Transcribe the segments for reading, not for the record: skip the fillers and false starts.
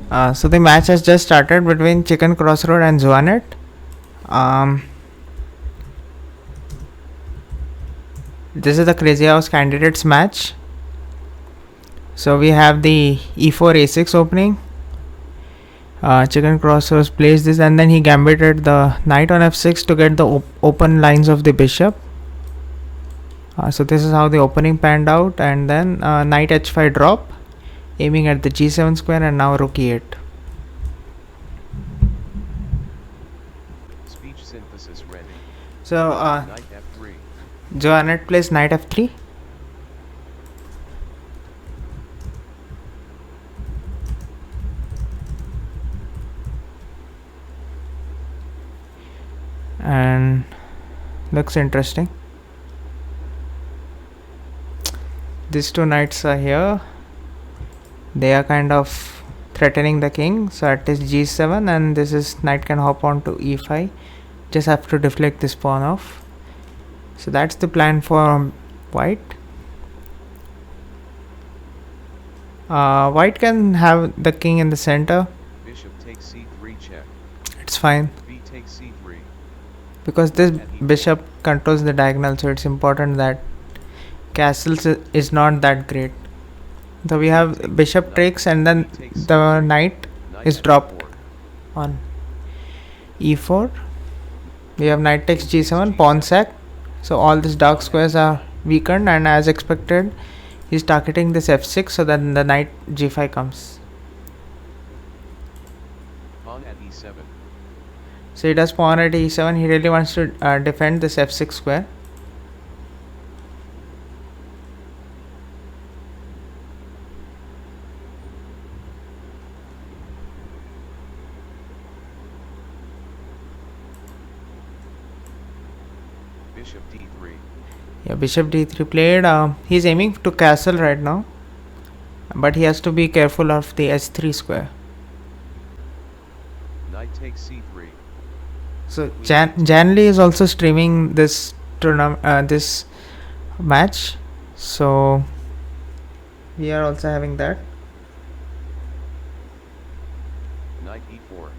So the match has just started between Chicken Crossroad and Zuanet. This is the Crazy House candidates match. So we have the e4 a6 opening. Chicken Crossroads plays this, and then he gambited the knight on f6 to get the open lines of the bishop. So this is how the opening panned out, and then knight h5 drop, aiming at the g7 square, and now rook e8. Speech synthesis ready. So Knight f3. Zuanet plays knight f3. And looks interesting. These two knights are here. They are kind of threatening the king. So at this g7, and this is knight can hop on to e5. Just have to deflect this pawn off. So that's the plan for white. White can have the king in the center. Bishop takes c3 check. It's fine B takes c3. because this bishop controls the diagonal, so it's important that castles is not that great. So we have bishop takes, and then the knight is dropped on e4. We have knight takes g7, pawn sack. So all these dark squares are weakened, and as expected, he's targeting this f6, so then the knight g5 comes. Pawn at e7. So he does pawn at e7. He really wants to defend this f6 square. Bishop d3. Yeah, bishop d3 played. He's aiming to castle right now, but he has to be careful of the h3 square. Knight takes c3. So Jan Lee is also streaming this tournament, this match. So we are also having that. Knight e4.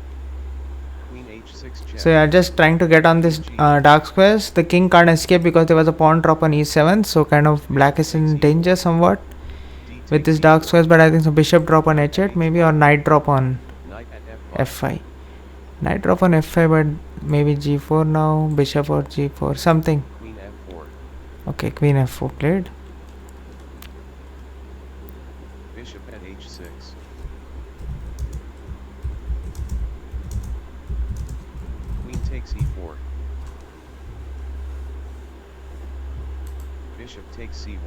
Queen h6 check. So yeah, just trying to get on this dark squares. The king can't escape because there was a pawn drop on e7. So kind of black is in danger somewhat with this dark squares. But I think so bishop drop on h8 maybe, or knight drop on Knight at f5. f5. Knight drop on f5, but maybe g4 now, bishop or g4, something. Queen f4. Okay, queen f4 played. Bishop at h6. Queen takes e4. Bishop takes c1.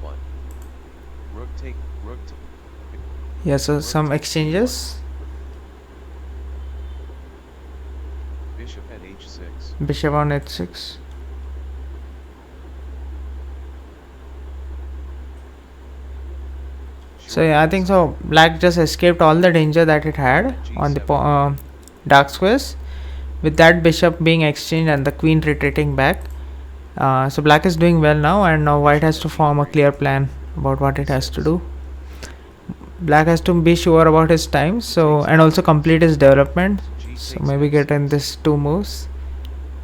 Rook take. Yeah, so some exchanges. Bishop at h6. Bishop on h6. So yeah, I think so black just escaped all the danger that it had on the dark squares, with that bishop being exchanged and the queen retreating back. So black is doing well now, and now white has to form a clear plan about what it has to do. Black has to be sure about his time, so, and also complete his development. So maybe get in this two moves,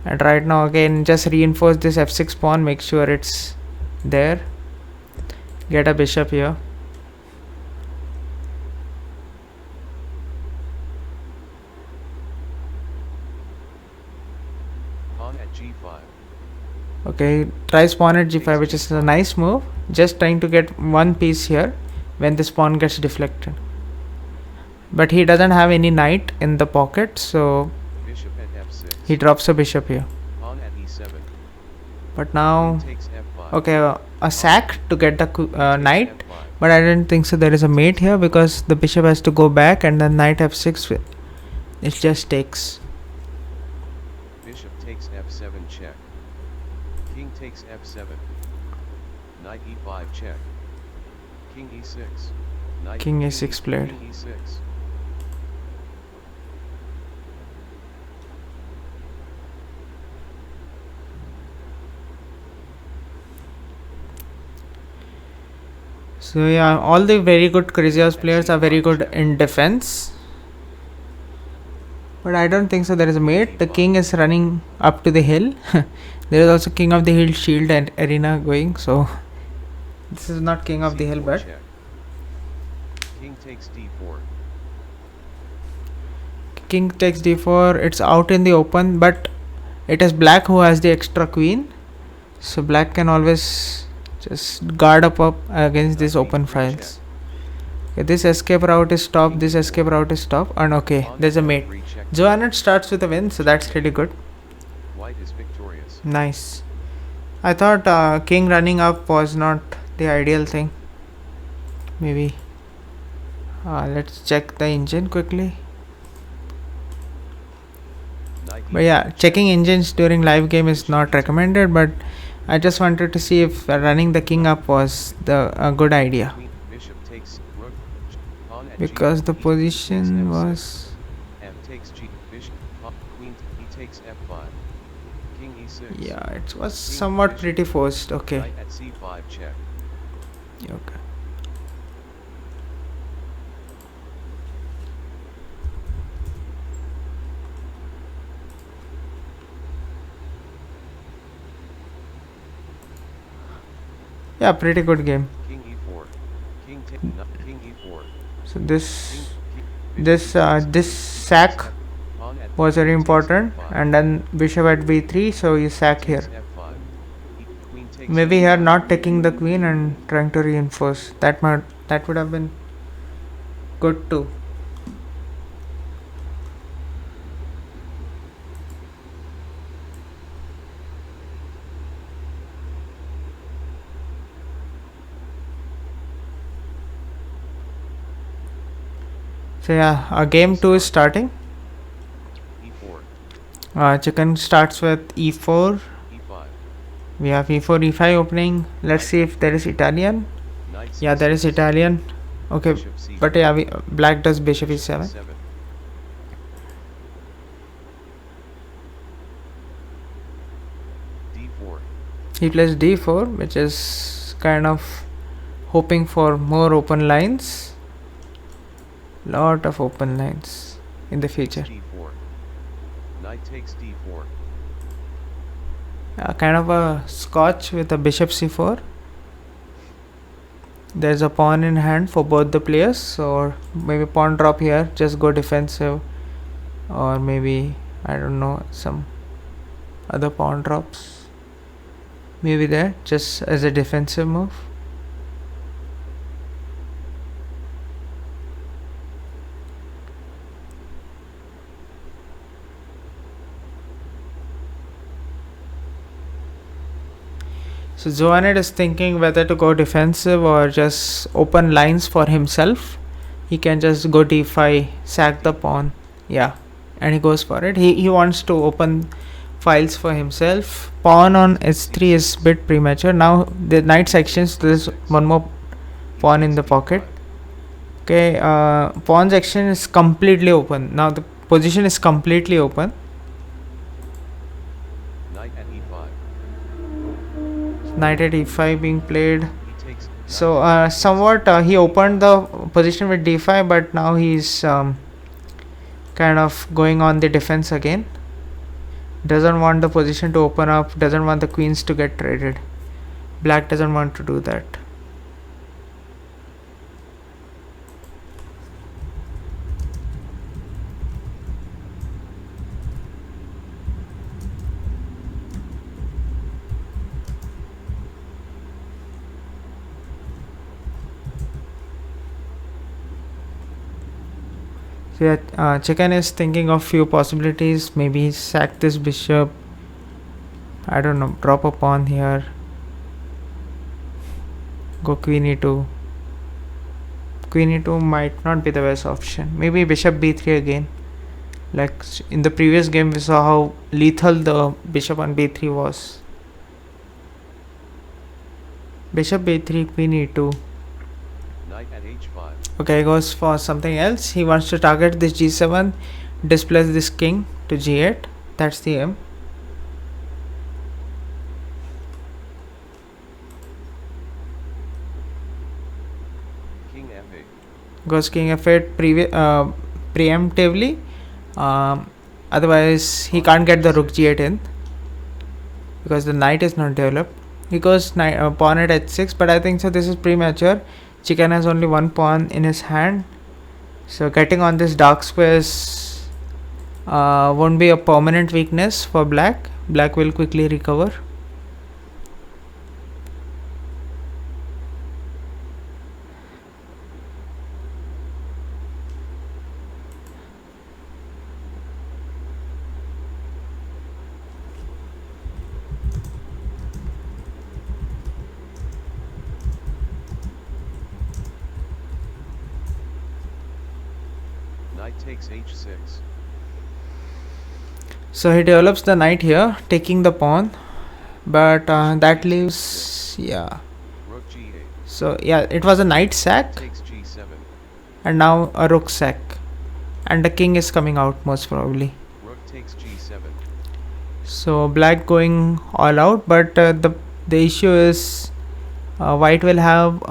and right now again just reinforce this f6 pawn, make sure it's there, get a bishop here. Pawn at g5. Okay, tries pawn at g5, which is a nice move, just trying to get one piece here when this pawn gets deflected. But he doesn't have any knight in the pocket, so Bishop at f6. he drops a bishop here. Pawn at e7. But now, Takes f5. okay, a sack to get the knight, f5. but I didn't think so there is a mate here because the bishop has to go back, and then knight f6, it just takes. Bishop takes f7 check. King takes f7. Knight e5 check. King e6. Knight King a6 played. King e6. So yeah, all the very good Crazy House players are very good in defense. But I don't think so. There is a mate. The king is running up to the hill. There is also king of the hill shield and arena going. So this is not king of the hill, C4 but check. King takes d4. king takes d4. It's out in the open, but it is black who has the extra queen. So black can always just guard up against these open files. Okay, this escape route is stopped. This escape route is stopped. And okay, Pawn there's a f3 mate. check. Joannet starts with a win, so that's really good. White is victorious. Nice. I thought king running up was not the ideal thing. Maybe. Let's check the engine quickly. Knight But yeah, e5 checking check. engines during live game is not recommended. But I just wanted to see if running the king up was the a good idea, Queen, bishop takes rook. Pawn at because g4, the e takes position f6. was. F takes g. Bishop. Queen. E takes f5. King e6. Yeah, it was King, somewhat bishop. pretty forced. Okay. Knight at c5 check. Okay. Yeah, pretty good game. King e4. King take. King e4. So King. this King this e6. this sack Pawn at was very takes important, f5. and then bishop at b3, so you sack here. Takes f5. Queen takes Maybe here e5. not taking the queen and trying to reinforce. That would have been good too. So yeah, game 2 is starting. e4. Chicken starts with e4. e5. We have e4, e5 opening. Let's see if there is Italian. Knight Yeah, there is c6. Italian. Okay, Bishop c4. but yeah, black does bishop Bishop e7. e7. d4. He plays d4, which is kind of hoping for more open lines. Lot of open lines in the future. d4. Knight takes d4. Kind of a scotch with a bishop c4. There's a pawn in hand for both the players, or maybe pawn drop here, just go defensive, or maybe I don't know, some other pawn drops maybe there just as a defensive move. So Joannet is thinking whether to go defensive or just open lines for himself. He can just go d5, sack the pawn. Yeah, and he goes for it. He wants to open files for himself. Pawn on h3 is a bit premature. Now the knight sections, there's one more pawn in the pocket. Okay, pawn section is completely open. Now the position is completely open. Knight at e5. Knight at e5 being played. He takes. So somewhat he opened the position with d5, but now he's kind of going on the defense again. Doesn't want the position to open up, doesn't want the queens to get traded. Black doesn't want to do that. So yeah, Chicken is thinking of few possibilities. Maybe sack this bishop. I don't know. Drop a pawn here. Go queen e2. Queen e2 might not be the best option. Maybe bishop b3 again. Like in the previous game, we saw how lethal the bishop on b3 was. Bishop b3, queen e2. Knight at h5. Okay, he goes for something else. He wants to target this g7, displace this king to g8. That's the aim. King f8. Goes king f8 preemptively. Otherwise, he can't get the rook g8 in because the knight is not developed. He goes pawn at h6, but I think so this is premature. Chicken has only one pawn in his hand, so getting on this dark squares won't be a permanent weakness for black. Black will quickly recover. Knight takes h6. So he develops the knight here, taking the pawn, but that leaves, yeah. Rook g8. So yeah, it was a knight sack, Takes g7. and now a rook sack, and the king is coming out most probably. Rook takes g7. So black going all out, but the issue is white will have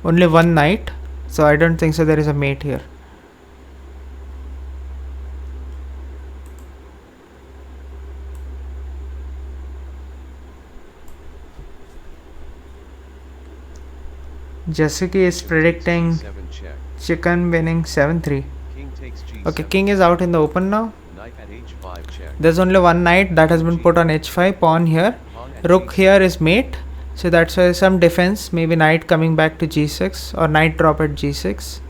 only one knight, so I don't think so there is a mate here. Jessica is predicting g7 check. chicken winning 7-3. King takes g7. Okay, king is out in the open now. Knight at h5 check. There's only one knight that has been put on h5, pawn here, Pawn at rook g6. here is mate, so that's why some defense, maybe knight coming back to g6 or knight drop at g6.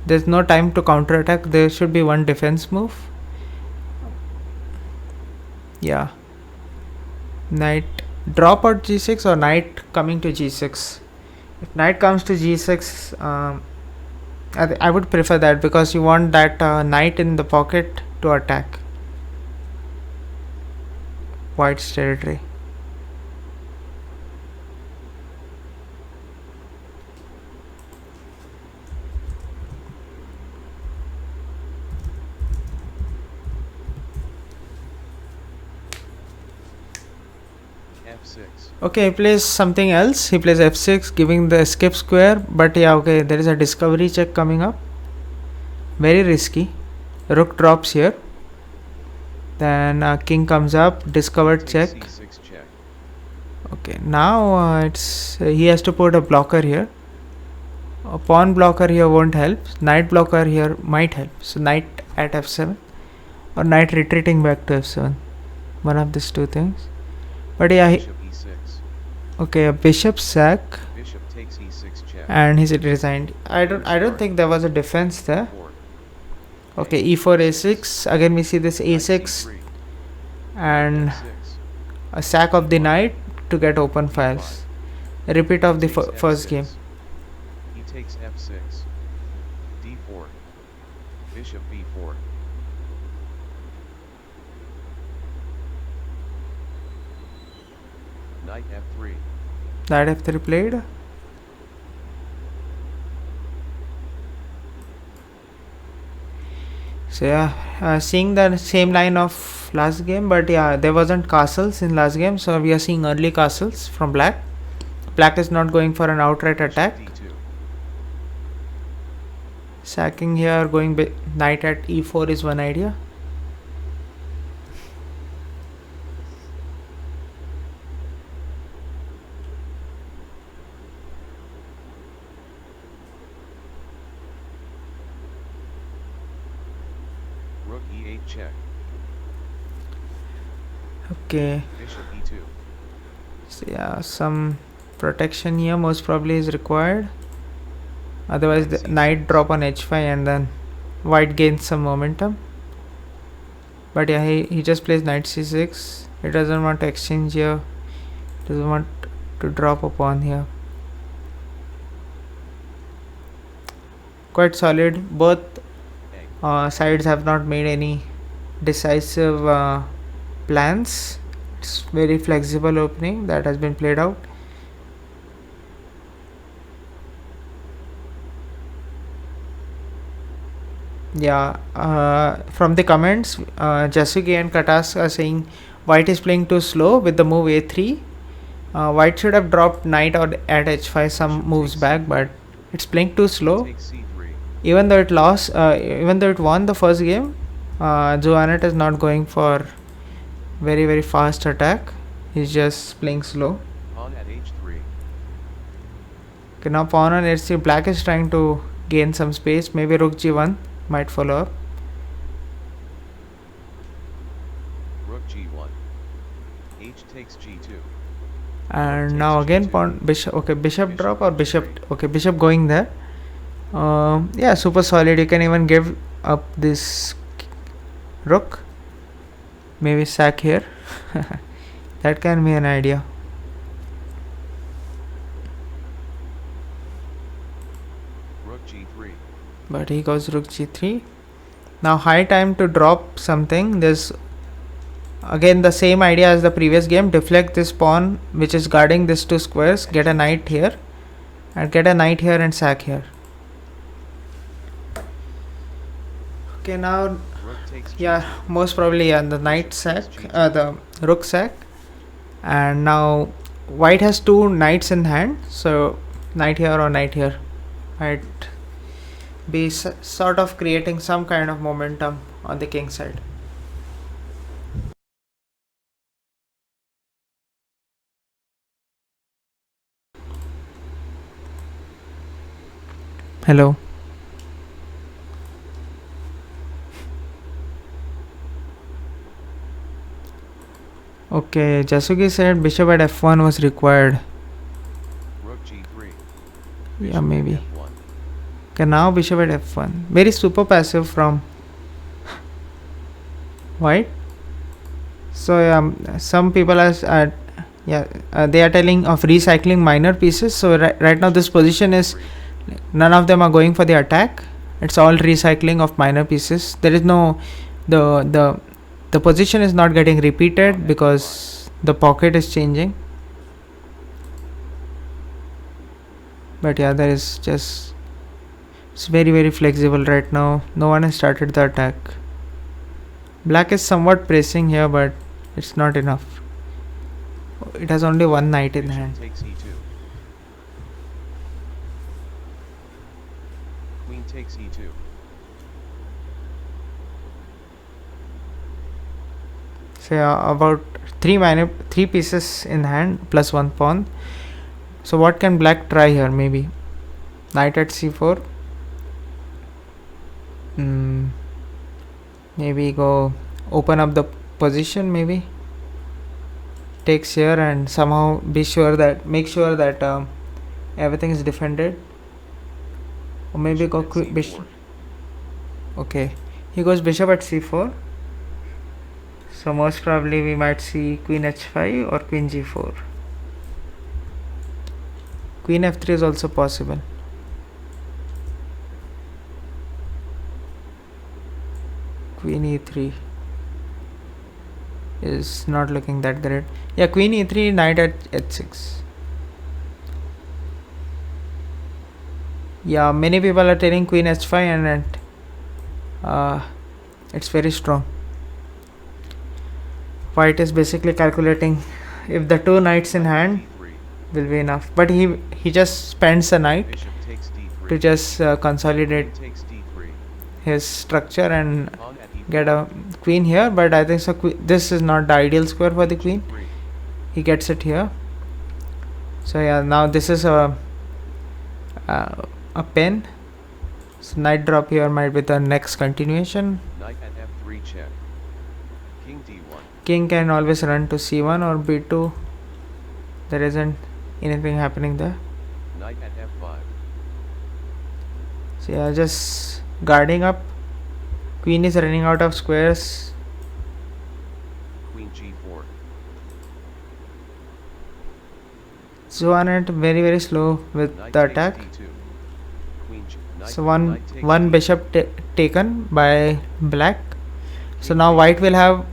There's no time to counter attack, there should be one defense move. Yeah, knight drop at g6 or knight coming to g6. If knight comes to g6, I would prefer that, because you want that knight in the pocket to attack white's territory. f6. Okay, he plays something else. He plays f6, giving the escape square. But yeah, okay, there is a discovery check coming up. Very risky. Rook drops here. Then king comes up, discovered check. Takes c6 check. Okay, now it's he has to put a blocker here. A pawn blocker here won't help. Knight blocker here might help. So knight at f7 or knight retreating back to f7. One of these two things. But yeah, Bishop e6. okay, a bishop sack. Bishop takes e6 check. And he's resigned. I don't think there was a defense there. Four. Okay, e4 a6, again we see this Knight a6 c3. and f6. a sack of the knight to get open files. A repeat of the Takes first f6. game. He takes f6. d4. Bishop b4. Knight f3. Knight f3 played. So yeah, seeing the same line of last game, but yeah, there wasn't castles in last game, so we are seeing early castles from black. Black is not going for an outright attack. d2. Sacking here, going knight at e4 is one idea. Rook e8 check. Okay, Bishop e2. so yeah, some protection here most probably is required. Otherwise, the knight drop on h5 and then white gains some momentum. But yeah, he just plays knight c6. He doesn't want to exchange here. Doesn't want to drop a pawn here. Quite solid. Both sides have not made any decisive plans. It's very flexible opening that has been played out. Yeah, from the comments, Jasuke and Katas are saying white is playing too slow with the move a3. White should have dropped knight or at h5 some Bishop moves takes back, c3. but it's playing too slow. Takes c3. even though it lost, even though it won the first game, Juanet is not going for very fast attack. He's just playing slow. Pawn at h3. Okay, now pawn on h3. Black is trying to gain some space. Maybe rook g1 might follow up. Rook g1. H takes g2. And takes now again g2. pawn bishop. Okay, bishop Bishop drop or f3. bishop. Okay, bishop going there. Yeah, super solid. You can even give up this rook. Maybe sack here. That can be an idea. Rook g3. But he goes rook g3. Now high time to drop something. There's again the same idea as the previous game. Deflect this pawn which is guarding these two squares. Get a knight here. And get a knight here and sack here. Okay, now Rook takes g2. yeah, most probably the knight sack, the rook sack. And now white has two knights in hand, so knight here or knight here might be sort of creating some kind of momentum on the king side. Hello. Okay, Jasugi said bishop at f1 was required. Rook g3. Yeah, Bishop maybe. f1. Okay, now bishop at f1. Very super passive from white. So some people are they are telling of recycling minor pieces. So right now this position is none of them are going for the attack. It's all recycling of minor pieces. There is no the position is not getting repeated because the pocket is changing. But yeah, there is just it's very flexible right now. No one has started the attack. Black is somewhat pressing here, but it's not enough. It has only one knight in Bishop hand. takes e2. Queen takes e2. So yeah, about three pieces in hand plus one pawn. So what can black try here? Maybe knight at c4. Maybe go open up the position. Maybe takes here and somehow make sure that everything is defended. Or maybe go bishop. Okay, he goes bishop at c4. So most probably we might see queen h5 or queen g4. Queen f3 is also possible. Queen e3 is not looking that great. Yeah, queen e3, knight at h6. Yeah, many people are telling queen h5 and it's very strong. White is basically calculating if the two knights in hand d3. will be enough, but he just spends a knight Bishop takes d3. to just consolidate Queen takes d3. his structure and Pawn at e4. get a queen here. But I think so this is not the ideal square for the queen. g3. He gets it here. So yeah, now this is a pin. So knight drop here might be the next continuation. Knight at f3 check. King d1. King can always run to c1 or b2. There isn't anything happening there. Knight at f5. So yeah, just guarding up. Queen is running out of squares. Queen g4. Juanet very slow with Knight the takes attack. d2. Queen knight, So knight takes one d2. bishop taken by black. So now white will have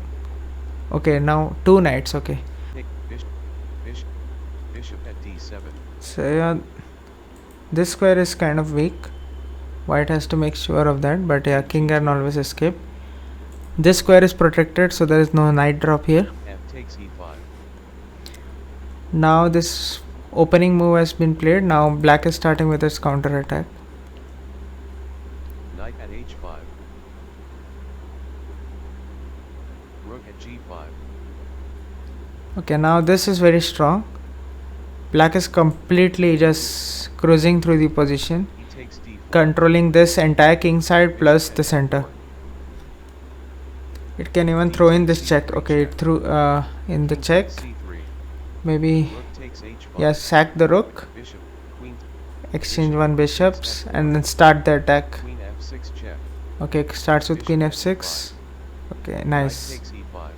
now two knights. Okay, Take bishop at d7. so yeah, this square is kind of weak. White has to make sure of that, but yeah, king can always escape. This square is protected, so there is no knight drop here. F takes e5. Now this opening move has been played. Now black is starting with its counter attack. Knight at h5. Rook at g5. Okay, now this is very strong. Black is completely just cruising through the position, He takes d4. controlling this entire king side plus the center. It can even throw in this check. Okay, it threw in the check. c3. Maybe, Rook takes h5. yeah, sack the rook, Bishop, queen, exchange one bishops, and then start the attack. queen f6 check. Okay, starts with queen Bishop f6. Okay, Knight nice. takes e5.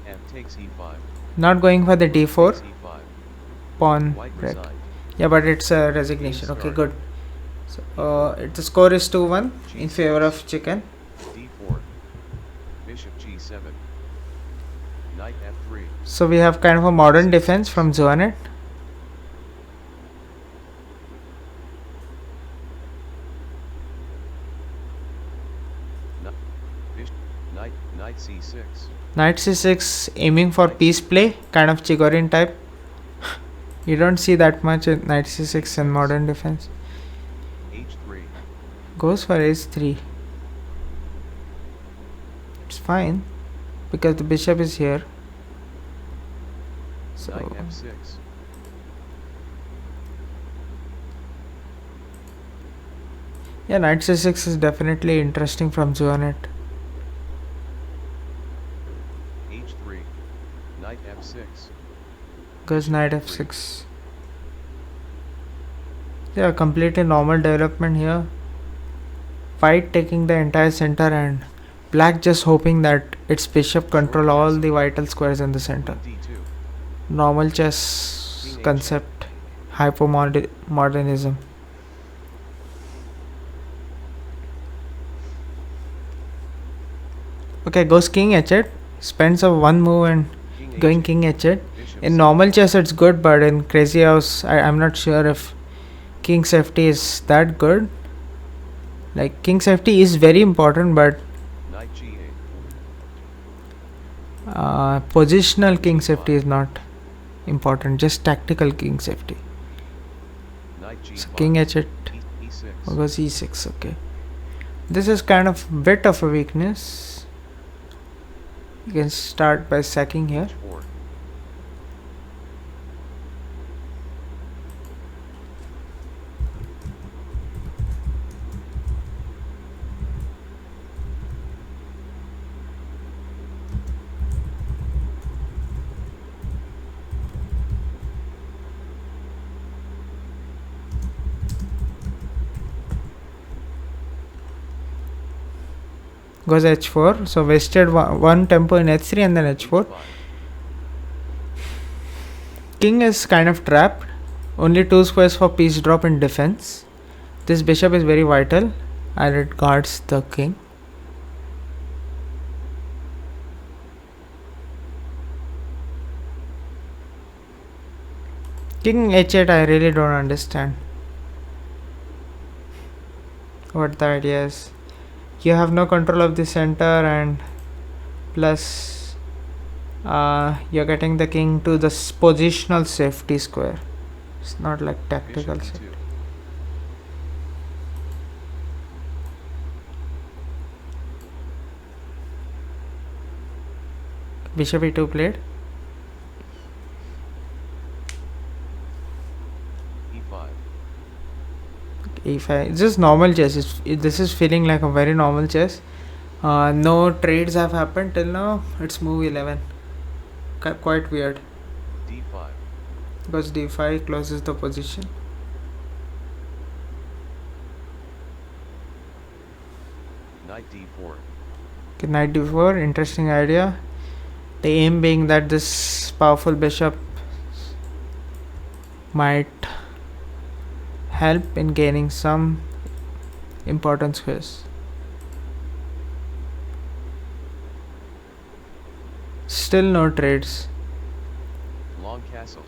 F takes e5. Not going for the Takes d4 e5. pawn White break. resigned. Yeah, but it's a resignation. Okay, good. So the score is 2-1 in favor of chicken. d4. Bishop g7. Knight f3. So we have kind of a modern defense from Zuanet. Knight c6. Knight c6 aiming for piece play, kind of Chigorin type. You don't see that much in knight c6 in modern defense. h3. Goes for h3. It's fine because the bishop is here. So Knight f6. yeah, knight c6 is definitely interesting from Zuanet. h3. Knight f6. Goes knight f6. Yeah, completely normal development here. White taking the entire center and black just hoping that its bishop control all the vital squares in the center. d2. Normal chess concept, hypermodernism. Okay, goes king h8, spends a one move and King going h8. king h8. Bishop In c- normal chess it's good, but in crazy house I'm not sure if king safety is that good. Like king safety is very important, but Knight g8. positional king safety is not important, just tactical king safety. Knight g5. So king h8 e6. goes e6. Okay, this is kind of bit of a weakness. You can start by sacking here. h4. Goes h4. So wasted one tempo in h3 and then h4. h5. King is kind of trapped. Only 2 squares for piece drop in defense. This bishop is very vital and it guards the king. King h8, I really don't understand what the idea is. You have no control of the center and plus you're getting the king to the positional safety square. It's not like tactical Bishop safety. e2. Bishop e2 played. e5. E5. It's just normal chess. This is feeling like a very normal chess. No trades have happened till now. It's move 11. Quite weird d5. because d5 closes the position. Knight d4. Okay, knight d4. Interesting idea. The aim being that this powerful bishop might help in gaining some important squares. Still no trades. Long castle.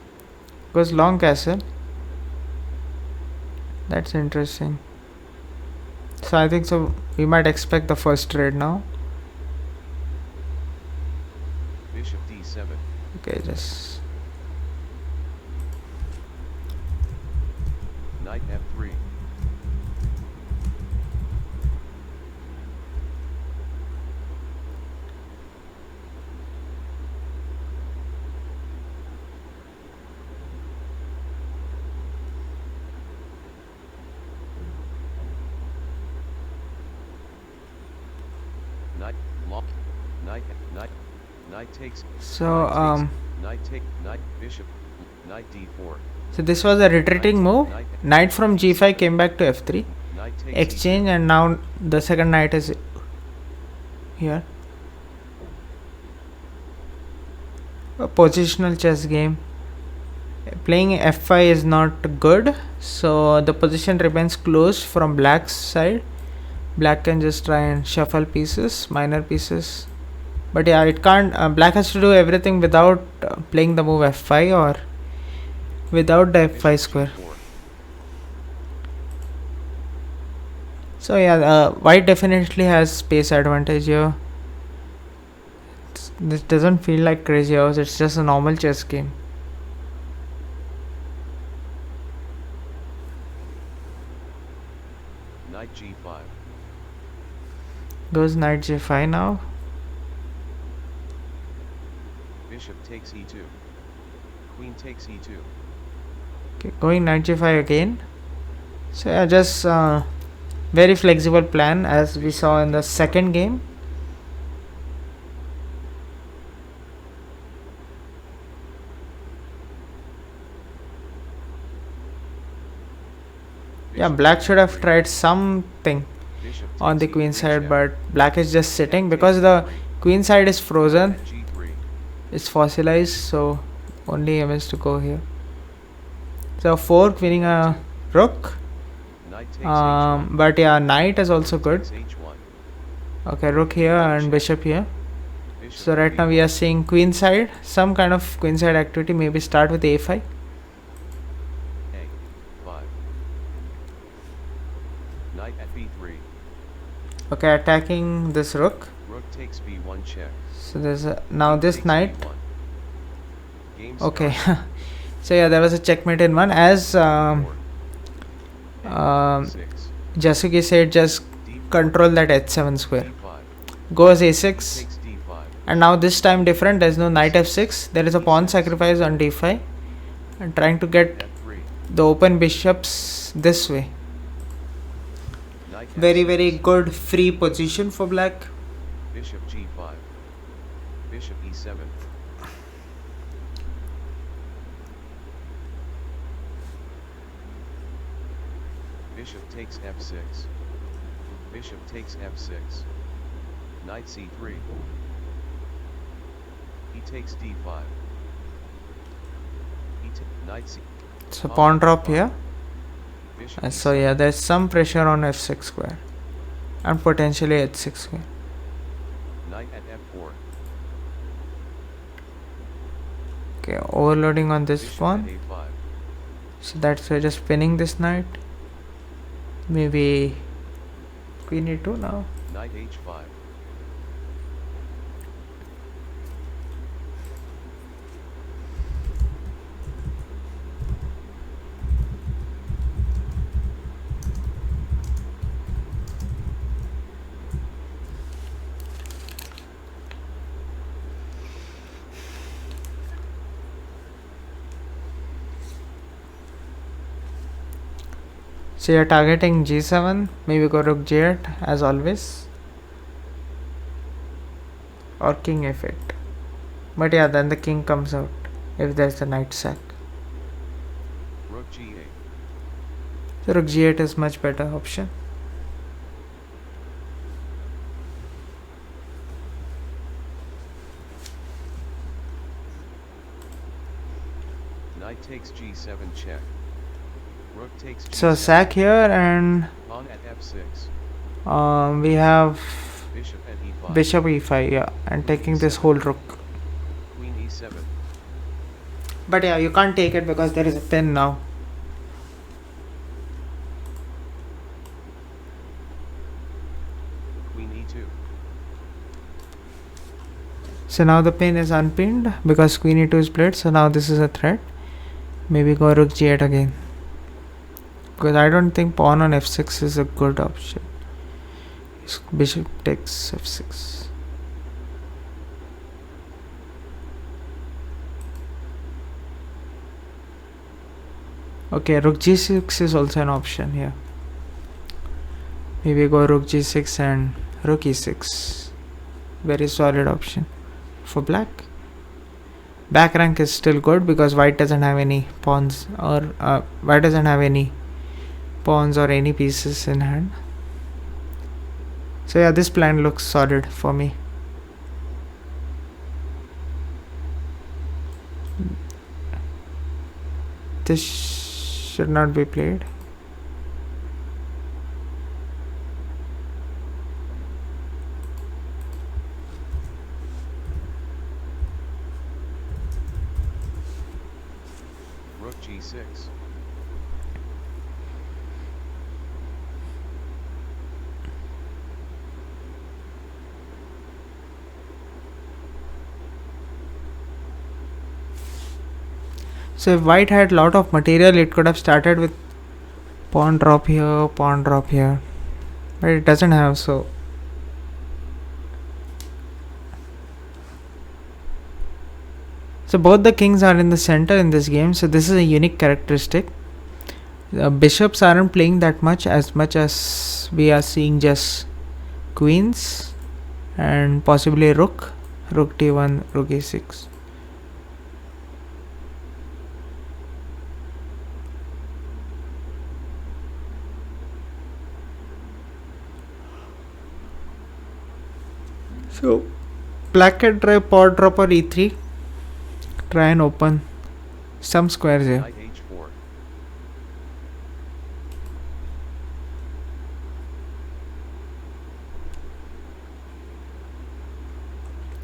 Goes long castle. That's interesting. So I think so we might expect the first trade now. Bishop d7. Okay, just Knight f3. Knight, long, knight, knight, knight takes, So knight, bishop, knight d4, so this was a retreating move. knight, Knight from g5 came back to f3, knight takes exchange, and now the second knight is here. A positional chess game. Playing f5 is not good, so the position remains closed from black's side. Black can just try and shuffle pieces, minor pieces, but yeah, it can't. Black has to do everything without playing the move f5 or without the f5 bishop square. g4, So yeah, white definitely has space advantage here. This doesn't feel like crazy house, it's just a normal chess game. knight g5, Goes knight g5 now. bishop takes e2, queen takes e2, Okay, going knight g5 again. So yeah, just very flexible plan as we saw in the second game. Yeah, bishop black should have g3, tried something bishop on the takes queen e3 side, check, but black is just sitting because takes the e3, queen side is frozen, at g3, it's fossilized, so only aim is to go here. So fork winning a rook, knight takes h1, but yeah, knight is also good. takes h1, Okay, rook here and bishop here. bishop So right now we are seeing queen side, some kind of queen side activity. Maybe start with a5. a5, knight at b3, Okay, attacking this rook. rook takes b1 check, So there's a, now king this takes knight. b1. Game Okay, start, so yeah, there was a checkmate in one. As d4, Jasuki a6, said, just d4, control that h7 square. d5, Goes a6, takes d5, and now this time different. There's no knight f6. There is a pawn sacrifice on d5, and trying to get f3, the open bishops this way. knight Very f6, good free position for black. bishop g5, bishop e7, bishop takes f6, bishop takes f6, knight c3, he takes d5, knight c, So pawn drop here. bishop And so e7, yeah, there's some pressure on f6 square and potentially h6 square. knight at f4, Okay, overloading on this bishop pawn. at a5, So that's why just pinning this knight. Maybe queen e2 now. knight h5, So you're targeting g7. Maybe go rook g8 as always. Or king f8. But yeah, then the king comes out if there's a knight sack. rook g8, So rook g8 is much better option. knight takes g7 check, rook takes g7, So sack here, and pawn at f6, we have bishop at e5, bishop e5, yeah, and taking this whole rook. queen e7, But yeah, you can't take it because there is a pin now. queen e2, So now the pin is unpinned because queen e2 is played. So now this is a threat. Maybe go rook g8 again. Because I don't think pawn on f6 is a good option. Bishop takes f6. Okay, rook g6 is also an option here. Maybe go rook g6 and rook e6. Very solid option for black. Back rank is still good because white doesn't have any pawns, or white doesn't have any pawns or any pieces in hand. So yeah, this plan looks solid for me. This should not be played. Rook g6. So if white had lot of material, it could have started with pawn drop here, but it doesn't have. So both the kings are in the center in this game, so this is a unique characteristic. Bishops aren't playing that much as we are seeing just queens and possibly rook d1, rook a6. So black can try pawn drop or e3, try and open some squares here. Knight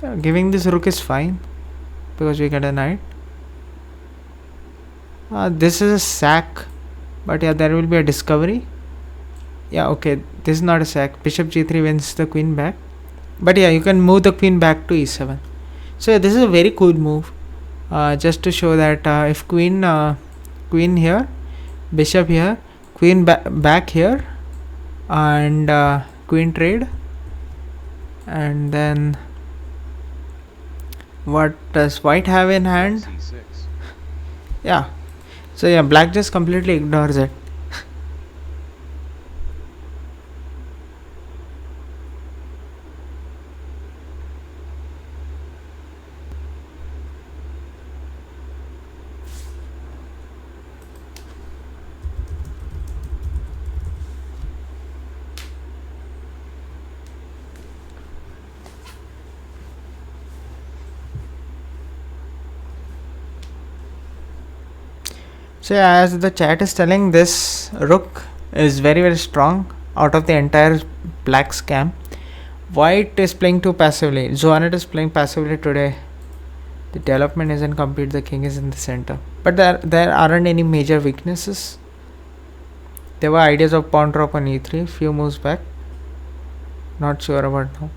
h4. Giving this rook is fine because we get a knight. This is a sack, but yeah, there will be a discovery. Yeah, okay, this is not a sack. Bishop g3 wins the queen back, but yeah, you can move the queen back to e7. So yeah, this is a very cool move, just to show that if queen here, bishop here, queen back here, and queen trade, and then what does white have in hand? c6. Yeah, so yeah, black just completely ignores it. So yeah, as the chat is telling, this rook is very strong out of the entire black scam. White is playing too passively. Zoanet is playing passively today. The development isn't complete. The king is in the center, but there aren't any major weaknesses. There were ideas of pawn drop on e3, few moves back. Not sure about now.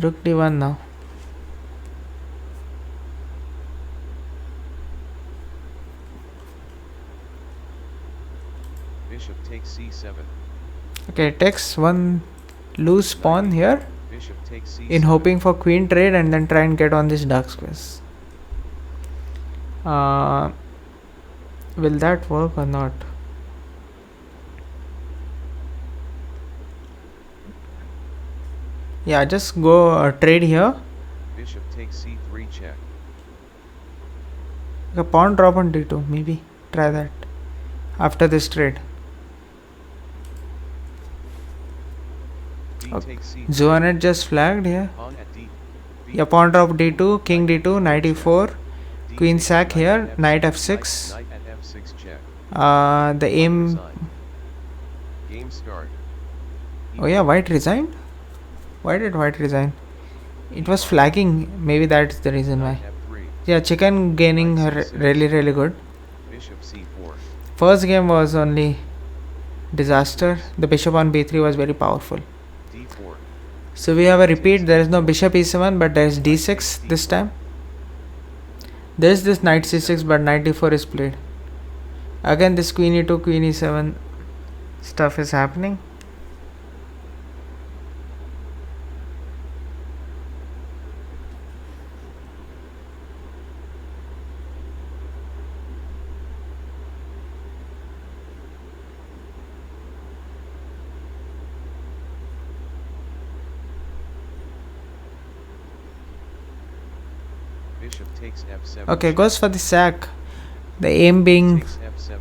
Rook d1 now. Bishop takes c7. Okay, it takes one loose pawn here Bishop takes c7. in hoping for queen trade and then try and get on these dark squares. Will that work or not? Yeah, just go trade here. Bishop takes c3 check. A pawn drop on d2, maybe try that after this trade. D Okay. takes c3. Zoanet just flagged here. Pawn at d. B Yeah, pawn drop d2, king d2, knight e4, D queen takes sack knight here, at knight f6, f6. Knight at f6 check. The aim. Resign. Game start. Oh yeah, white resigned. Why did white resign? It was flagging. Maybe that's the reason why. Knight f3. Yeah, chicken gaining Knight c6. really good. Bishop c4. First game was only disaster. The bishop on b3 was very powerful. d4. So we have a repeat. There is no bishop e7, but there is d6 this time. There is this knight c6, but knight d4 is played. Again, this queen e2, queen e7 stuff is happening. Bishop takes f7. Okay, check. goes for the sack. The aim being Takes f7.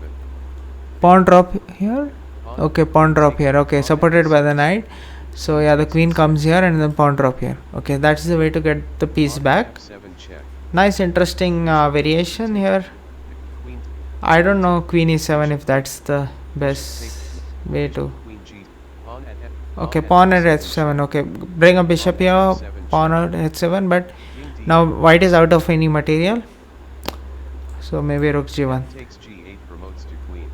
pawn drop here. Pawn Okay, pawn drop takes here. Okay, pawn supported by the f6. knight. So Queen yeah, the takes queen f6. comes here and then pawn drop here. Okay, that's the way to get the piece Pawn back. f7 check. Nice, interesting variation here. Queen. I don't know queen e7 if that's the Bishop best way to. Queen g. Pawn at f. Okay, pawn at h7. check. Okay, bring a bishop Pawn at here. f7 Pawn check. at h7, but Queen d. now white is out of any material. So maybe rook g1. Takes g8 promotes to queen.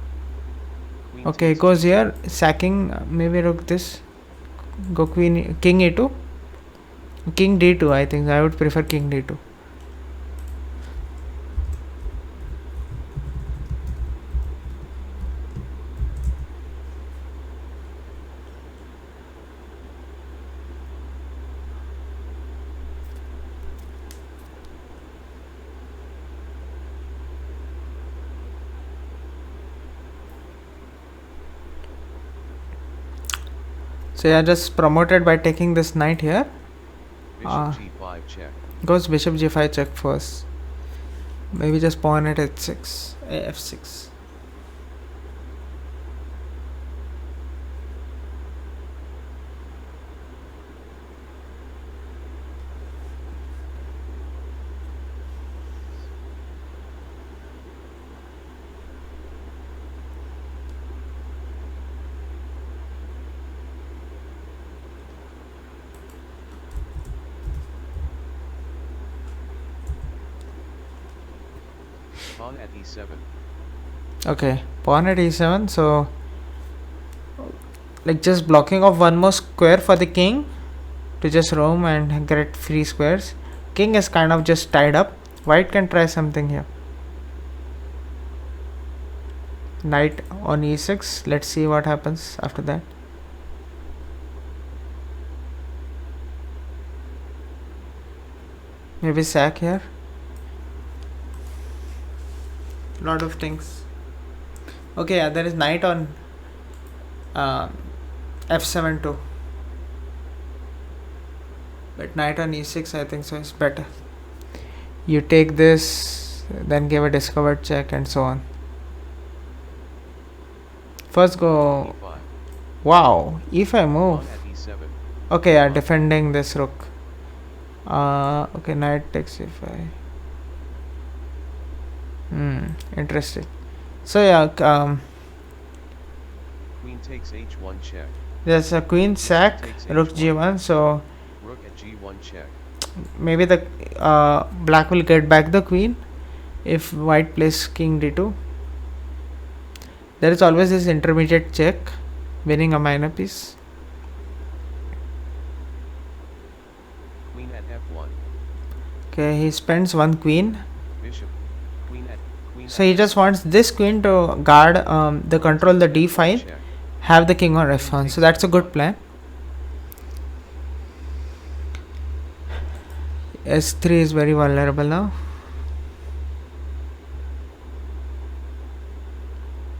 Queen Okay, takes goes g7. here, sacking. Maybe rook this. Go queen, king e2. King d2. I think I would prefer king d2. So yeah, just promoted by taking this knight here. Bishop g5 check. Goes bishop g5 check first. Maybe just pawn at h6, f6. Pawn at e7. Okay, pawn at e7. So like just blocking off one more square for the king to just roam and get free squares. King is kind of just tied up. White can try something here. Knight on e6. Let's see what happens after that. Maybe sack here. Lot of things. Okay, yeah, there is knight on f7 too. But knight on e6, I think so is better. You take this, then give a discovered check and so on. First go. e5. Wow, e5 move. Pawn at e7. Okay, yeah, defending this rook. Okay, knight takes e5. Interesting. So yeah, Queen takes h1 check. there's a queen sack, rook g1. So Rook at g1 check. maybe the black will get back the queen if white plays king d2. There is always this intermediate check, winning a minor piece. Queen at f1. Okay, he spends one queen. Bishop. Queen at queen. So he just wants this queen to guard the control the d file, check. have the king on f1. So that's a good plan. s3 is very vulnerable now.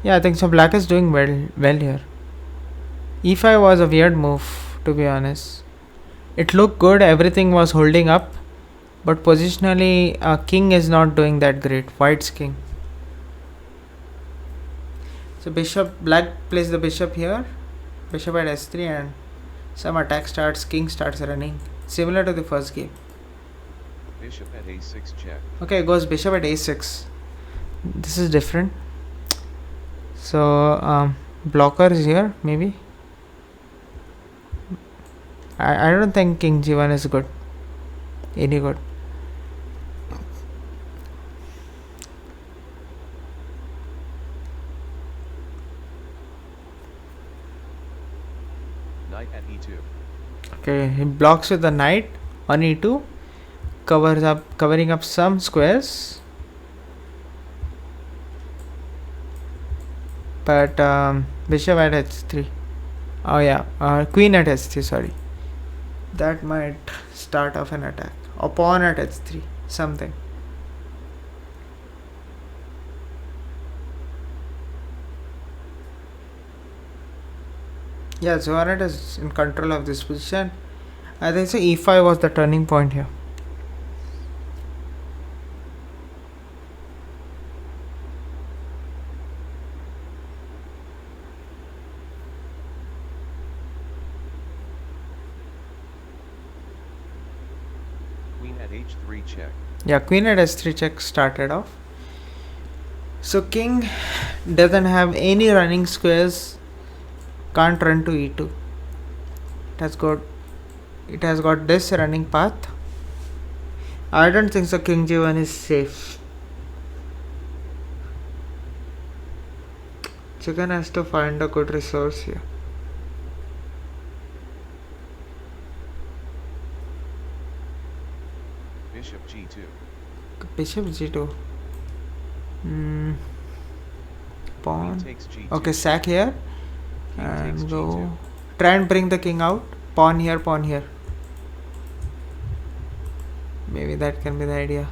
Yeah, I think so. Black is doing well here. e5 was a weird move, to be honest. It looked good, everything was holding up, but positionally, king is not doing that great. White's king. So black plays the bishop here, bishop at s3, and some attack starts. King starts running, similar to the first game. Bishop at a6 check. Okay, goes bishop at a6. This is different. So blocker is here maybe. I don't think king g1 is good, any good. Knight at e2. Okay, he blocks with the knight on e2, covering up some squares, but bishop at h3. Oh yeah, queen at h3, sorry. That might start off an attack. Or pawn at h3, something. Yeah, Zohanet is in control of this position. I think so e5 was the turning point here. at h3 check. Yeah, queen at s3 check started off. So king doesn't have any running squares, can't run to e2. It has got this running path. I don't think so king g1 is safe. Chicken has to find a good resource here. Bishop g2. Bishop g2. Queen Pawn. takes g2. Okay, sack here. King takes And g2. go. Try and bring the king out. Pawn here, pawn here. Maybe that can be the idea.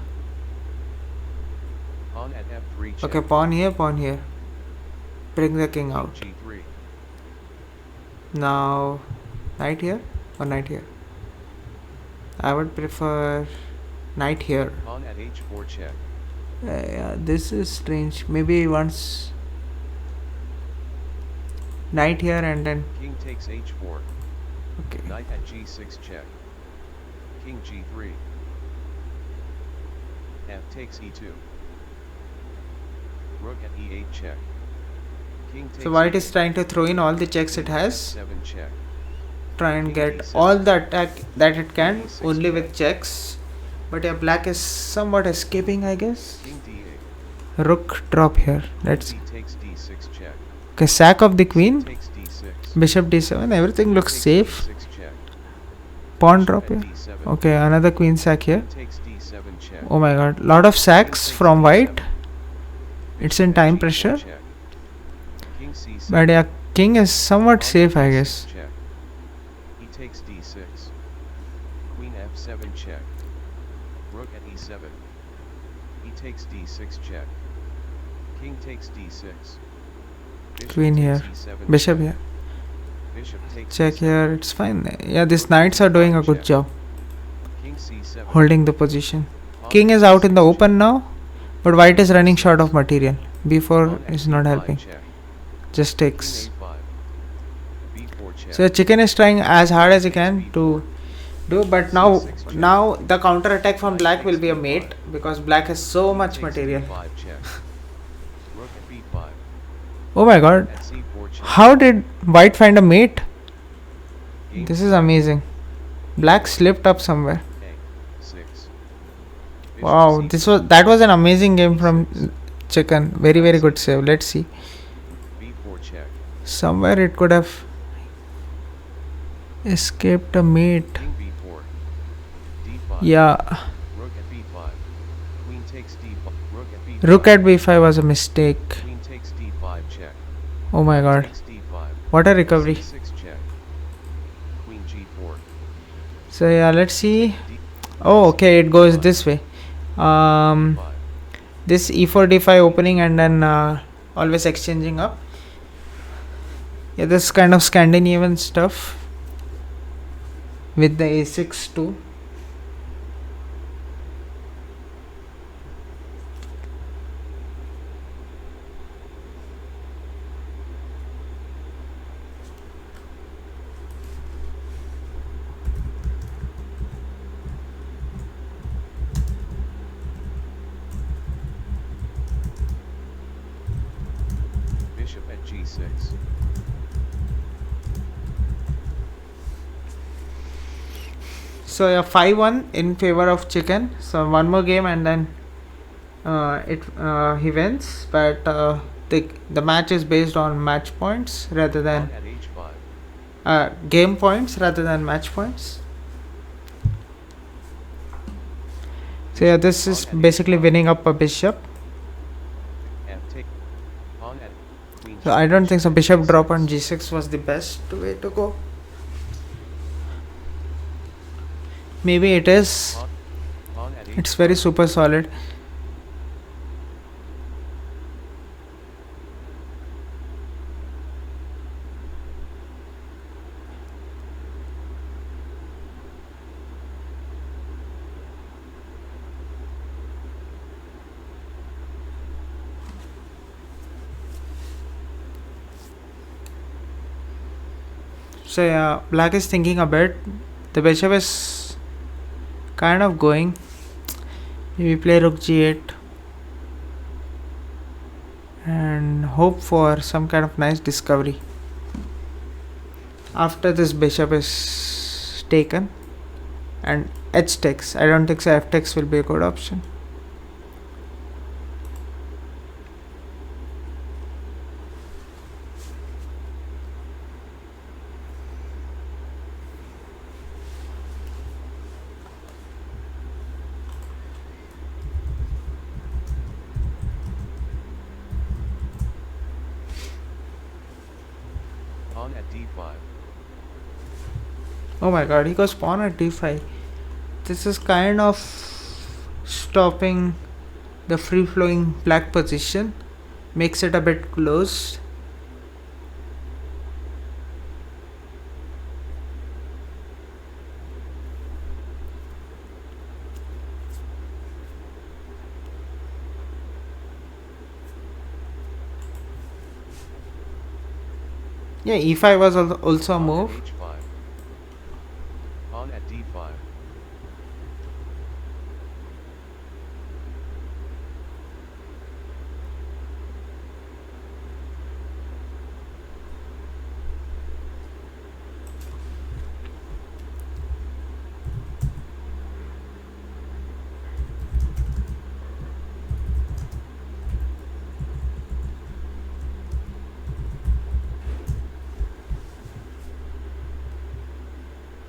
Pawn at f3 check. Okay, pawn here, pawn here. Bring the king out. King g3. Now, knight here or knight here? I would prefer knight here. Pawn at h4 check. Yeah, this is strange. Maybe he wants knight here and then. King takes h4. Okay. Knight at g6 check. King g3. F takes e2. Rook at e8 check. King takes So white e8. is trying to throw in all the checks it has. 7 check. Try and King get d7. all the attack that it can D6 only check. with checks. But yeah, black is somewhat escaping, I guess. King d8. Rook drop here. Let's D takes d6 check. okay, sack of the queen. Takes d6. Bishop d7. Everything looks Takes safe. d6 check. Pawn Bishop drop at here. d7. Okay, another queen sack here. King takes d7 check. Oh my god, lot of sacks King from takes white. d7. It's in Bishop at time g4 pressure. check. King c7. But yeah, king is somewhat Pawn safe, I d6 guess. check. He takes d6. Queen f7 check. Rook at e7. He takes d6 check. King takes d6. Bishop Queen takes here. e7 Bishop check. here. Bishop takes Check e7. here. It's fine. Yeah, these knights are doing a good job King c7. holding the position. Pawn King is f6 out in the check. open now, but white is running short of material. b4 Pawn is f5 not helping. check. Just King takes. a5. b4 check. So chicken is trying as hard as he can to do, but now the counter attack from black will be a mate because black has so King much takes material. d5 check. Rook at b5. Oh my god, At c4 check. how did white find a mate? Game This is amazing. Black slipped up somewhere. a6. Bishop Wow, c4. that was an amazing game from chicken. Very good save. Let's see. b4 check. Somewhere it could have escaped a mate. King b4. d5. Yeah, Rook at b5. Queen takes d5. Rook at b5. rook at b5 was a mistake. Queen takes d5 check. Oh my god, Takes d5. what a recovery. c6 check. Queen g4. So yeah, let's see. D- Oh, okay, it goes this way. d5. This e4 d5 opening and then always exchanging up. Yeah, this kind of Scandinavian stuff with the a6 too. Bishop at g6. So yeah, 5-1 in favor of chicken. So one more game and then he wins. But the match is based on match points rather than Pawn at h5. game points rather than match points. So yeah, this is basically winning up a bishop. F take. Pawn at queen. So I don't think so. G6. Bishop drop on g6 was the best way to go. Maybe it is. Pawn at It's h5. very super solid. So yeah, black is thinking a bit. The bishop is kind of going. We play rook g8 and hope for some kind of nice discovery. After this bishop is taken and h takes, I don't think so f takes will be a good option. Pawn at d5. Oh my god, he goes pawn at d5. This is kind of stopping the free flowing black position, makes it a bit closed. Yeah, e5 was also a Pawn move. at h5. Pawn at d5.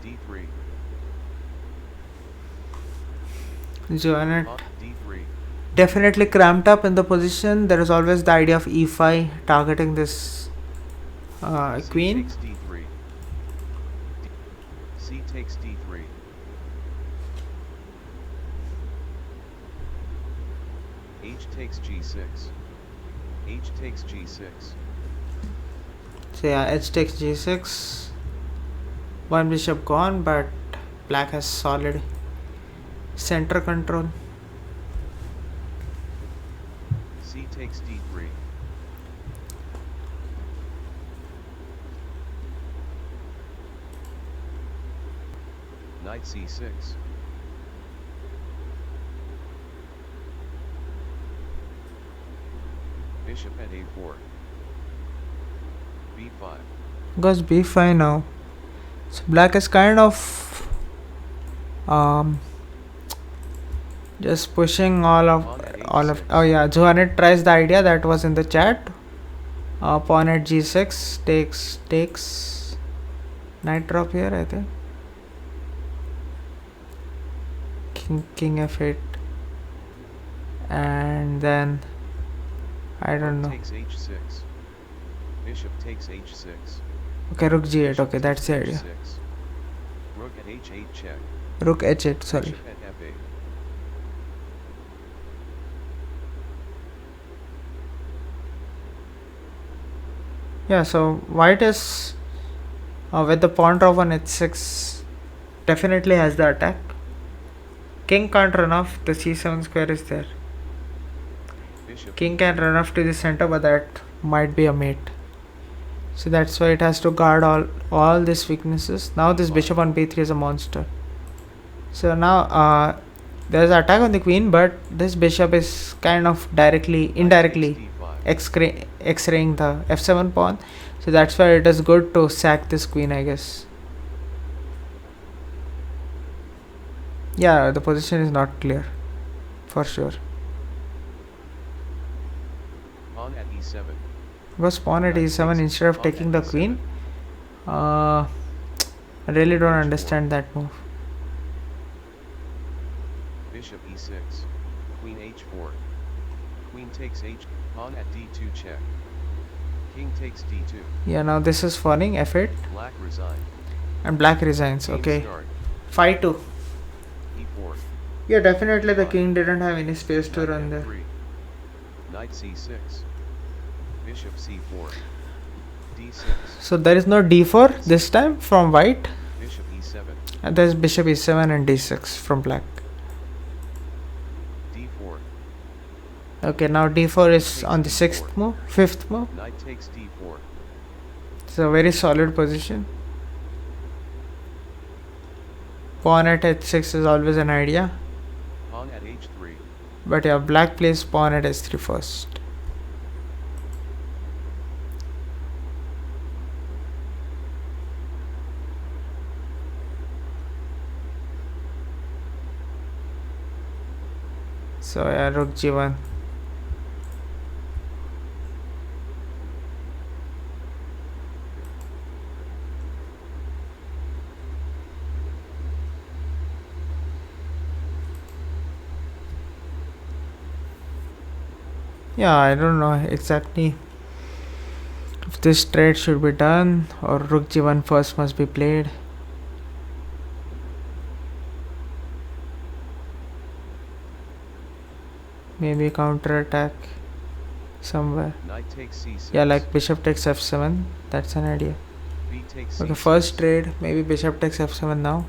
d3. Joannet Pawn d3. definitely cramped up in the position. There is always the idea of e5 targeting this C queen. takes d3. C takes d3. H takes g6. H takes g6. So yeah, h takes g6. One bishop gone, but black has solid center control. C takes d3. Knight c6. Bishop at a4. b5. Goes b5 now. So black is kind of just pushing all of oh yeah, Johannet tries the idea that was in the chat. Pawn at g6 takes knight drop here, I think. King f8, and then I don't know. Takes h6. Bishop takes h6. Okay, rook g8. Bishop Okay, that's takes the idea. h6. Rook at h8 check. Rook h8. Sorry. Bishop at f8. Yeah. So white is with the pawn drop on h6 definitely has the attack. King can't run off. The c7 square is there. Bishop King can run off to the center, but that might be a mate. So that's why it has to guard all these weaknesses. Now this bishop on b3 is a monster. So now there's attack on the queen, but this bishop is kind of indirectly x-raying the f7 pawn. So that's why it is good to sack this queen, I guess. Yeah, the position is not clear, for sure. Pawn at e7. Because pawn at e7 instead of taking the queen. I really don't understand that move. Bishop e6. Queen h4. Queen takes h. Pawn at d2 check. King takes d2. Yeah, now this is falling f8 Black resign. and black resigns. Game Okay, start. 5-2. e4. Yeah, definitely the king didn't have any space to Knight run there. f3. Knight c6. Bishop c4. d6. So there is no d4 this time from white, Bishop e7. and there's bishop e7 and d6 from black. d4. Okay, now d4 is on the fifth move. Knight takes d4. It's a very solid position. Pawn at h6 is always an idea. Pawn at h3. But yeah, black plays pawn at h3 first. So yeah, rook g1. Yeah, I don't know exactly if this trade should be done or rook g1 first must be played. Maybe counter attack somewhere. Knight takes c6. Yeah, like bishop takes f7. That's an idea. B takes Okay, c6. first trade. Maybe bishop takes f7 now.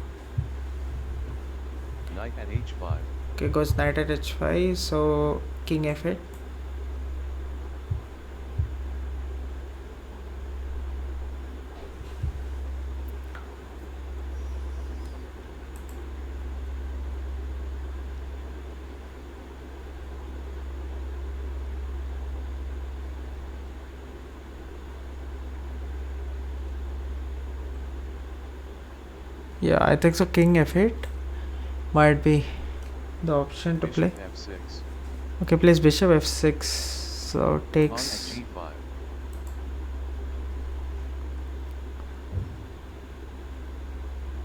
Knight at h5. Okay, goes knight at h5. So king f8. Yeah, I think so. King f8 might be the option to play. Bishop f6. Okay, plays bishop f6. So Pawn at takes. g5.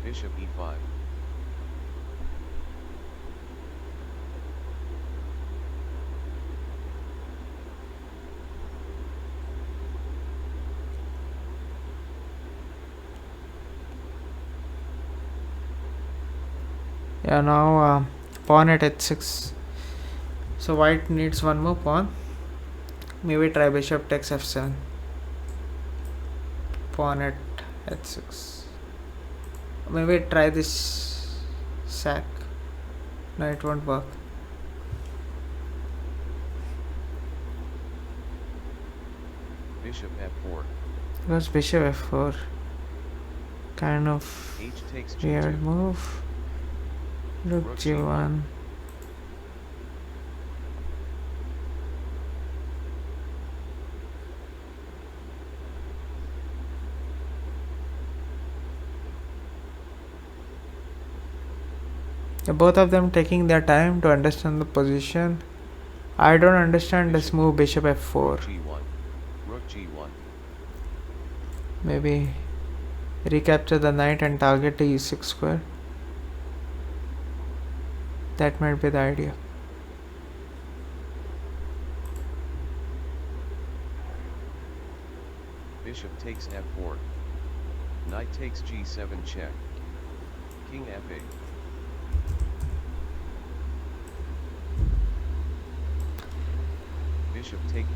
Bishop e5. Yeah, now pawn at h6. So white needs one more pawn. Maybe try bishop takes f7. Pawn at h6. Maybe try this sack. No, it won't work. Bishop f4. Because bishop f4. Kind of H takes weird g2. move. Rook Rook g1. Both of them taking their time to understand the position. I don't understand this move bishop f4. g1. Rook g1. Maybe recapture the knight and target the e6 square. That might be the idea. Bishop takes f4. Knight takes g7 check. King f8. Bishop take.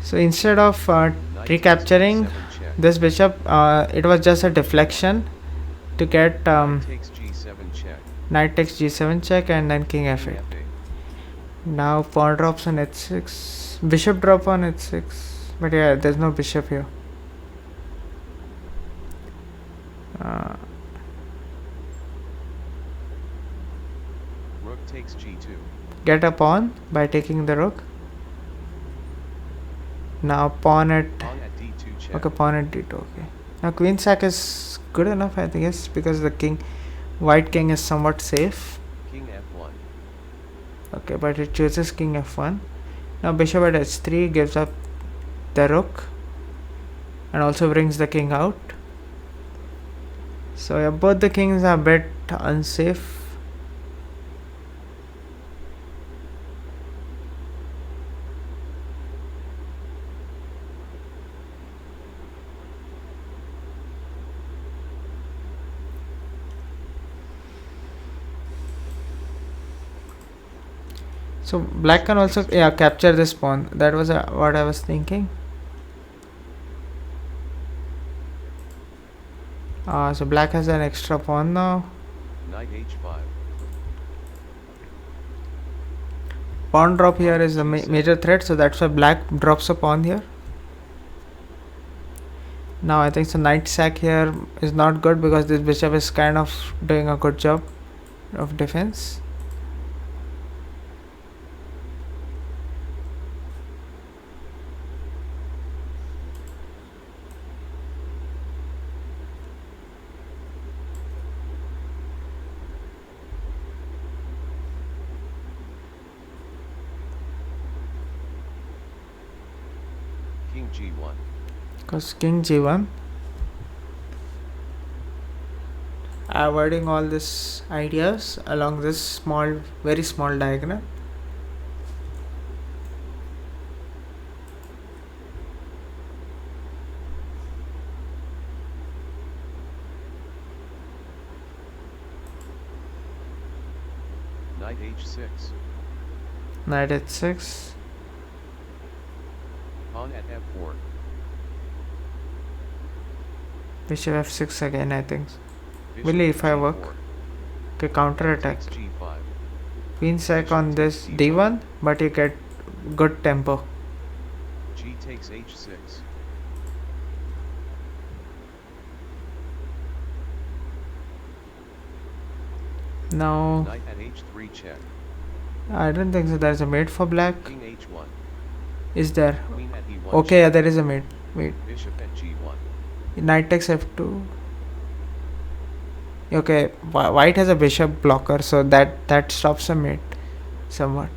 So instead of Knight takes recapturing g7 check. this bishop, it was just a deflection to get Knight takes g7 check. knight takes g7 check and then king King f8. f8. Now pawn drops on h6. Bishop drop on h6. But yeah, there's no bishop here. Rook takes g2. Get a pawn by taking the rook. Now pawn at Pawn at d2 check. okay, pawn at d2. Okay. Now queen sack is good enough, I guess, because the white king is somewhat safe. King f1. Okay, but it chooses king f1. Now bishop at h3 gives up the rook and also brings the king out. So yeah, both the kings are a bit unsafe. So black can also capture this pawn. That was what I was thinking. So black has an extra pawn now. Knight h5. Pawn drop here is a major threat, so that's why black drops a pawn here. Now I think so knight sack here is not good because this bishop is kind of doing a good job of defense. g1. Because king g1. Avoiding all these ideas along this small, very small diagonal. Knight h6. Knight h6. Pawn at f4. Bishop f6 again, I think. Bishop Will at if I g4. work? Okay, counter attack. Takes g5. Queen sack Bishop on this takes d1, but you get good tempo. G takes h6. Now, Knight at h3 check. I don't think so. There's a mate for black. King h1. Is there? Queen at e1. Okay, yeah, check. there is a mate. Wait. Bishop at g1. Knight takes f2. Okay, white has a bishop blocker, so that stops a mate somewhat.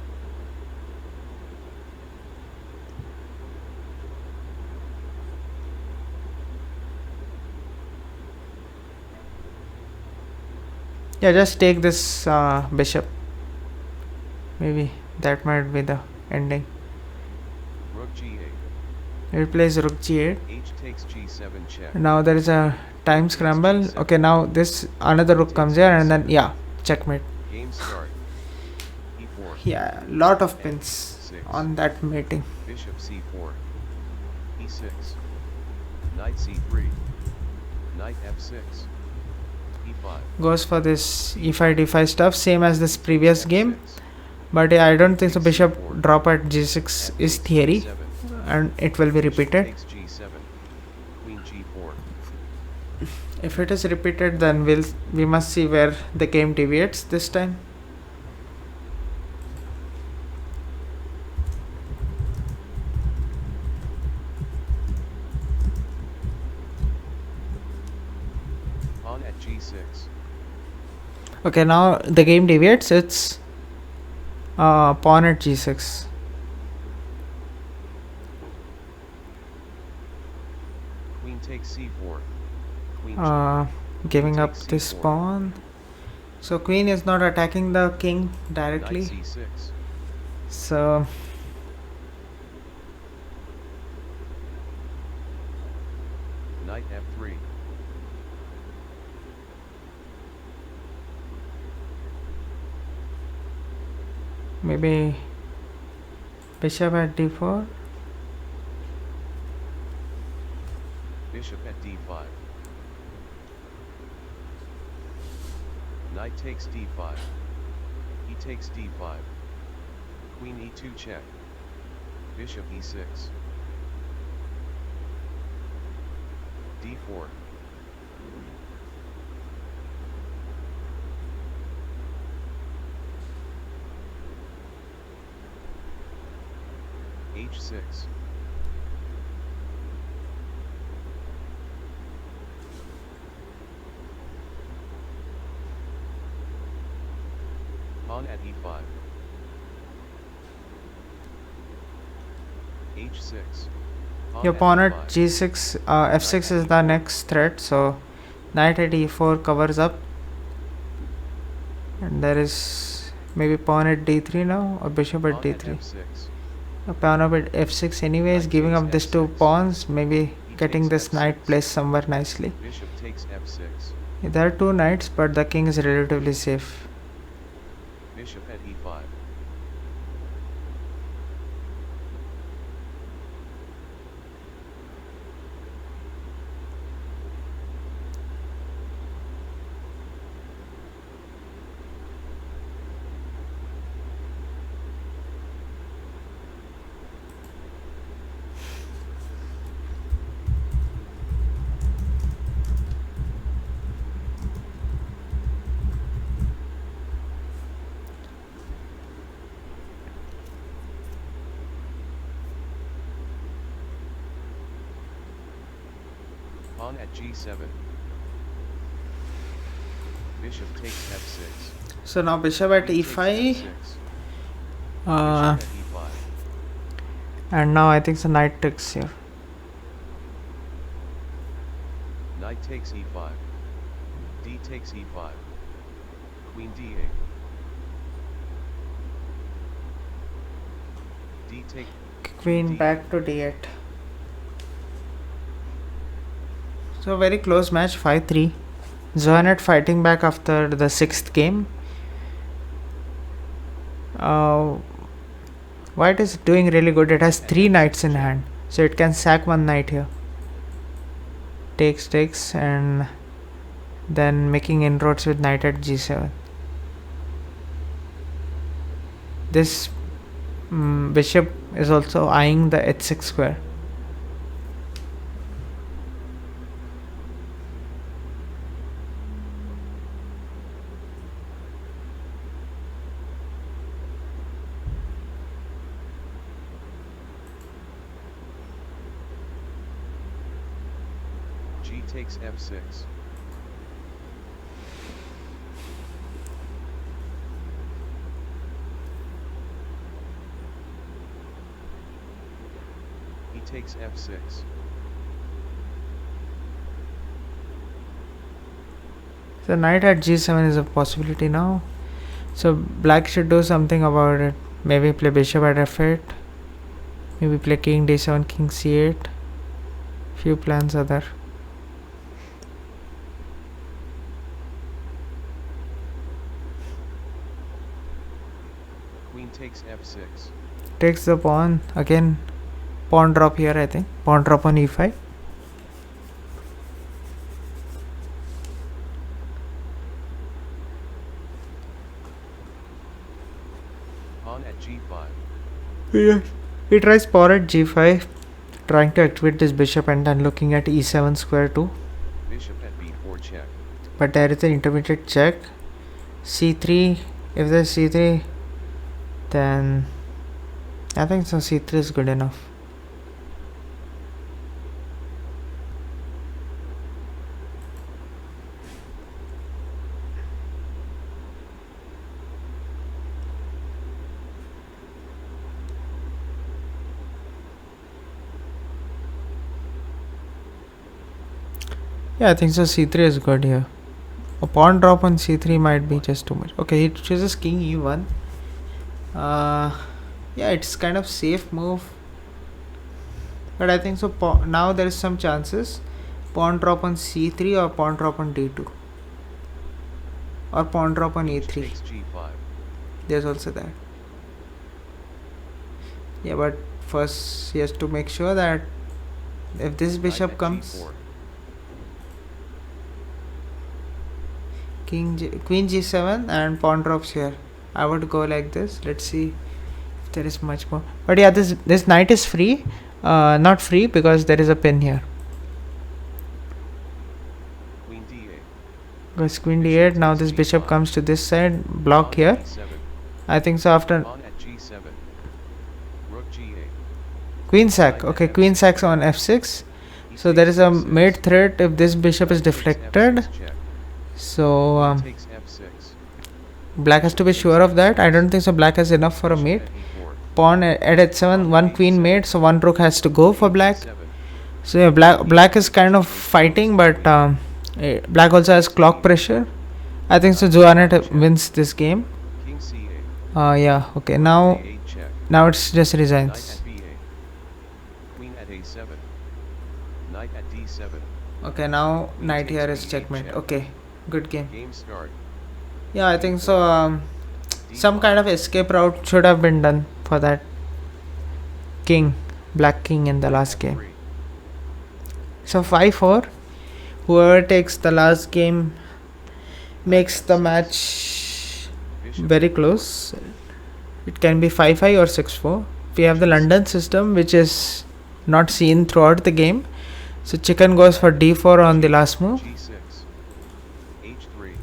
Yeah, just take this bishop. Maybe that might be the ending. Rook g8. It plays rook g8. H takes g7 check. Now there is a time scramble. Okay, now this another rook comes here, and then yeah, checkmate. Game start. e4. Yeah, lot of pins 6. on that mating. Bishop c4. e6. Knight c3. Knight f6. e5. Goes for this e5 d5 stuff, same as this previous game. f6. But yeah, I don't think so. Bishop drop at g6 is theory, F7. and it will be Bishop repeated. takes g7. Queen g4. If it is repeated, then we must see where the game deviates this time. Pawn at g6. Okay, now the game deviates. It's pawn at g6. Queen takes c4. Queen Giving up takes this c4. pawn. So queen is not attacking the king Knight directly. c6. So Knight f3. maybe bishop at d4. Bishop at d5. Knight takes d5. He takes d5. Queen e2 check. Bishop e6. d4. h6. Pawn at e5. h6. Your pawn at e5. g6, f6 is the next threat. So knight at e4 covers up, and there is maybe pawn at d3 now, or bishop at Pawn at d3. f6. A pawn up at f6 anyways, Knight giving takes up these two f6. pawns, maybe He getting takes this knight f6. placed somewhere nicely. Bishop takes f6. There are two knights, but the king is relatively safe. Bishop at e5. Pawn at g7. Bishop takes f6. So now bishop at Queen takes e5, f6. uh, Bishop at e5. and now I think the knight takes here. takes e5. D takes e5. Queen d8. D take. Queen D8. back to d8. So very close match, 5-3. Zohanet fighting back after the 6th game. White is doing really good. It has 3 knights in hand, so it can sack one knight here. Takes, and then making inroads with knight at g7. This bishop is also eyeing the h6 square. G takes f6. He takes f6. So knight at g7 is a possibility now. So black should do something about it. Maybe play bishop at f8. Maybe play king d7, king c8. Few plans are there. Queen takes f6. Takes the pawn. Again, pawn drop here, I think. Pawn drop on e5. Pawn at g5. Yeah. He tries pawn at g5, trying to activate this bishop and then looking at e7 square too. Bishop at b4 check. But there is an intermediate check. c3. If there's c3, then I think so c3 is good enough. Yeah, I think so c3 is good here. A pawn drop on c3 might be just too much. Okay, he chooses king e1. Yeah, it's kind of safe move. But I think so now there is some chances. Pawn drop on c3 or pawn drop on d2. Or pawn drop on e3. Takes g5. There's also that. Yeah, but first he has to make sure that if this bishop Knight at comes, g4. queen g7 and pawn drops here. I would go like this. Let's see if there is much more. But yeah, this knight is free. Not free because there is a pin here. Queen d8. Because queen d8. Now this bishop comes to this side. Block Pawn here. at e7. I think so after Pawn at g7. Rook g8. queen sack. Okay, queen sacks on f6. He So there takes is a f6. mate threat if this bishop is Takes deflected. f6 check. So Queen takes f6. black has to be sure of that. I don't think so black has enough for a Bishop mate. at e4. Pawn at h7, one queen mate, so one rook has to go for black. e7. So yeah, black is kind of fighting, but black also has clock pressure. I think so Zohanet wins this game. King c8. Yeah, okay, now a8 check. it's just Knight resigns. at b8. Queen at a7. Knight at d7. Okay, now Queen knight takes here is b8 checkmate. check. Okay, good game. Game start. Yeah, I think so. Some d5. kind of escape route should have been done for that black king in the last game. F3. So 5-4. Whoever takes the last game makes the match Bishop very e4. close. It can be 5-5 or 6-4. We have the London system, which is not seen throughout the game. So chicken goes for d4 on the last move, g6. h3.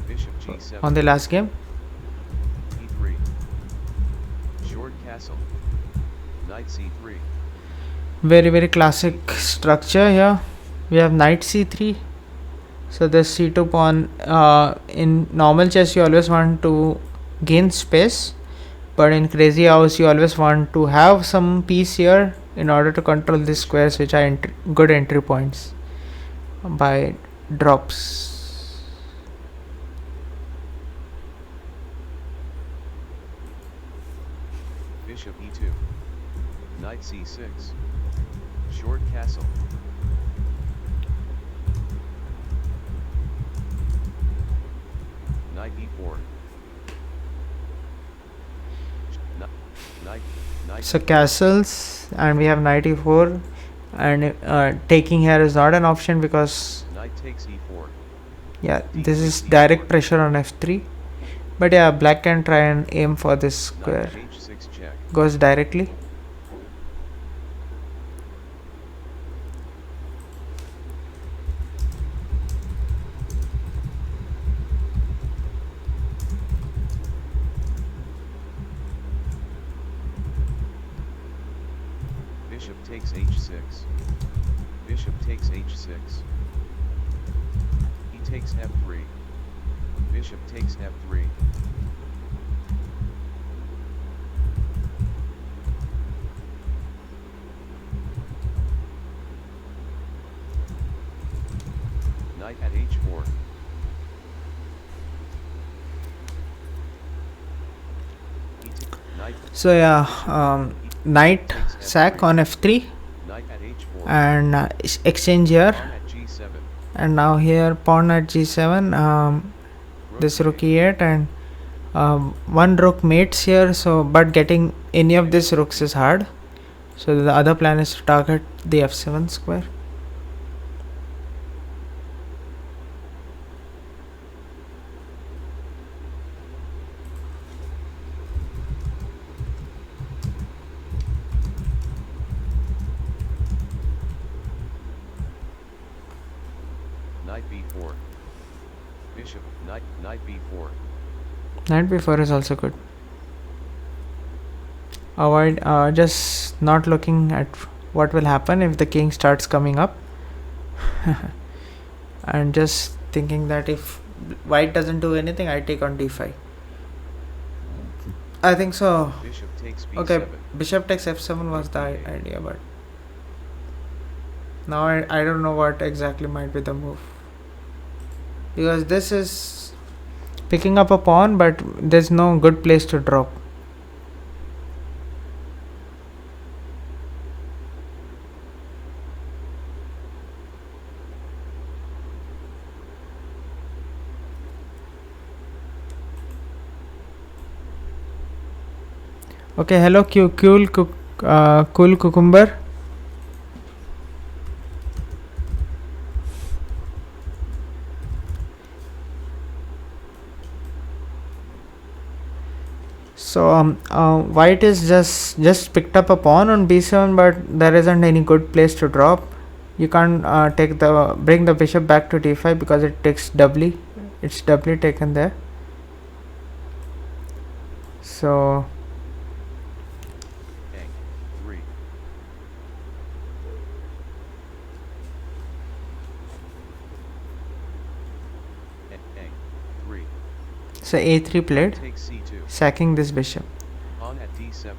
Bishop g7. on the last game. e3. Short castle. Knight c3. Very, very classic structure here. We have knight c3. So this c2 pawn, in normal chess you always want to gain space, but in crazy house you always want to have some piece here in order to control these squares, which are good entry points. by drops. Bishop e2. Knight c6. Short castle. Knight e4. Knight So castles, and we have knight e4, and taking here is not an option because Knight takes e4. yeah, this is direct pressure on f3. But yeah, black can try and aim for this square. Knight h6 check. Goes directly. Bishop takes h6. Bishop takes h6. He takes f3. Bishop takes f3. Knight at h4. So yeah, knight sack on f3 Knight at h4. and exchange here, Pawn at g7. and now here pawn at g7. This rook e8, and one rook mates here. So, but getting any of these rooks is hard. So the other plan is to target the f7 square. Knight b4. Bishop, knight b4. Knight b4 is also good. Avoid just not looking at what will happen if the king starts coming up, and just thinking that if white doesn't do anything, I take on d5. I think so. Bishop takes b7. Okay, bishop takes f7 was the idea, but now I don't know what exactly might be the move, because this is picking up a pawn, but there's no good place to drop. Okay, hello, cool cucumber. So white is just picked up a pawn on b7, but there isn't any good place to drop. You can't bring the bishop back to d5 because it takes doubly. It's doubly taken there. So a3. a3. so a3 played, Takes c2. sacking this bishop. Pawn at d7.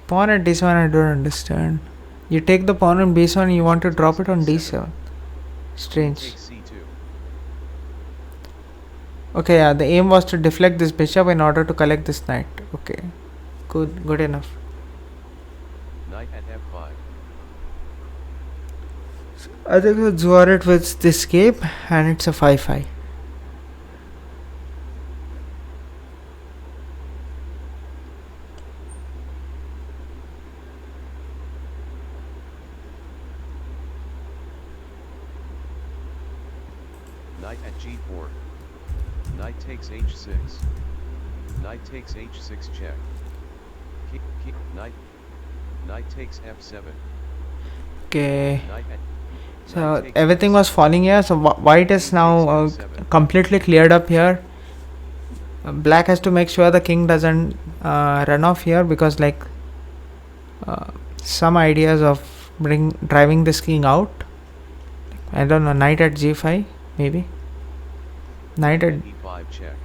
Pawn at d7, I don't understand. You take the pawn on b7, you want to drop it on d7. Strange. Takes c2. Okay, yeah, the aim was to deflect this bishop in order to collect this knight. Okay, good enough. Knight at f5. I think Zuarit with the escape, and it's a 5-5. Knight at g4. Knight takes h6. Knight takes h6 check. Knight takes f7. Okay, Knight at so everything was falling here. So white is now completely cleared up here. Black has to make sure the king doesn't run off here, because like some ideas of driving this king out. I don't know, knight at g5 maybe. Knight at e5 check.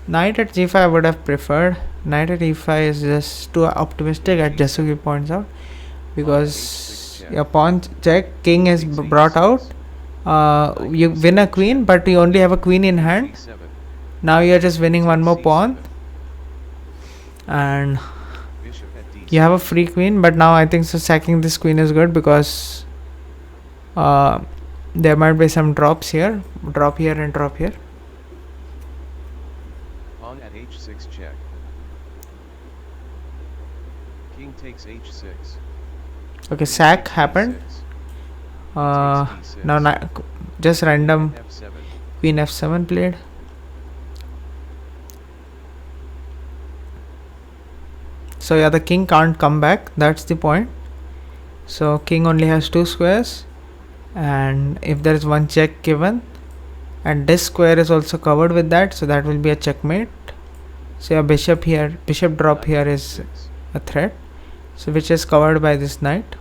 Knight at g5 I would have preferred. Knight at e5 is just too optimistic, as Jasugi points out, because your pawn check, king is brought out. You win a queen, but you only have a queen in hand. c7, Now you're just winning one more pawn, and bishop at d6, you have a free queen. But now I think so sacking this queen is good, because there might be some drops here, drop here and drop here. pawn at h6 check. King takes h6. Okay, sack happened. Now just random f7, queen f7 played. So yeah, the king can't come back, that's the point. So king only has 2 squares, and if there is one check given, and this square is also covered with that, so that will be a checkmate. So your bishop here, bishop drop here is h6, a threat, so which is covered by this knight.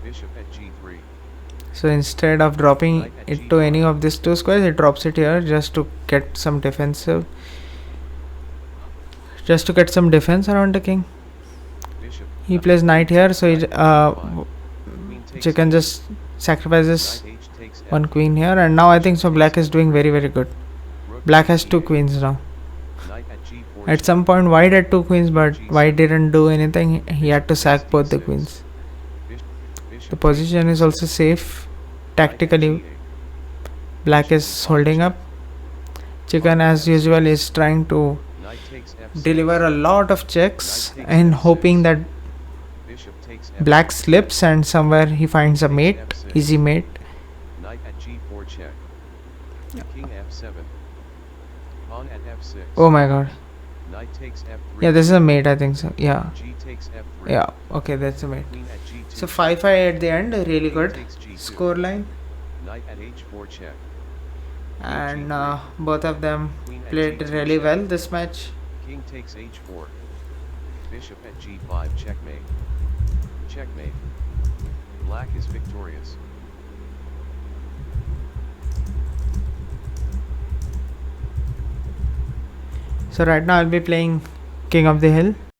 bishop at g3, So instead of dropping it to any of these 2 squares, it drops it here just to get some defensive, just to get some defense around the king. bishop, He plays knight here, so he queen takes chicken just sacrifices knight h takes one queen here, and now I think so black is doing very good. rook Black to has 2 e8, queens now. knight at g4 At some point white had 2 queens, but white didn't do anything. He had to sack both the queens. bishop The position is also safe. Tactically, black is holding up. Chicken as usual is trying to knight takes f6, deliver a lot of checks and hoping that bishop takes black slips and somewhere he finds a mate, easy mate. knight at g4 check, king f7, pawn at f6, Oh my god. knight takes f3, Yeah, this is a mate, I think so. Yeah. g takes f3, Yeah. Okay, that's a mate. queen at g2, So 5-5 at the end, really king good takes g2, score line, knight at h4 check, and both of them queen at played g2 really check, well this match. king takes h4, bishop at g5 checkmate, checkmate, black is victorious. So right now I'll be playing King of the Hill.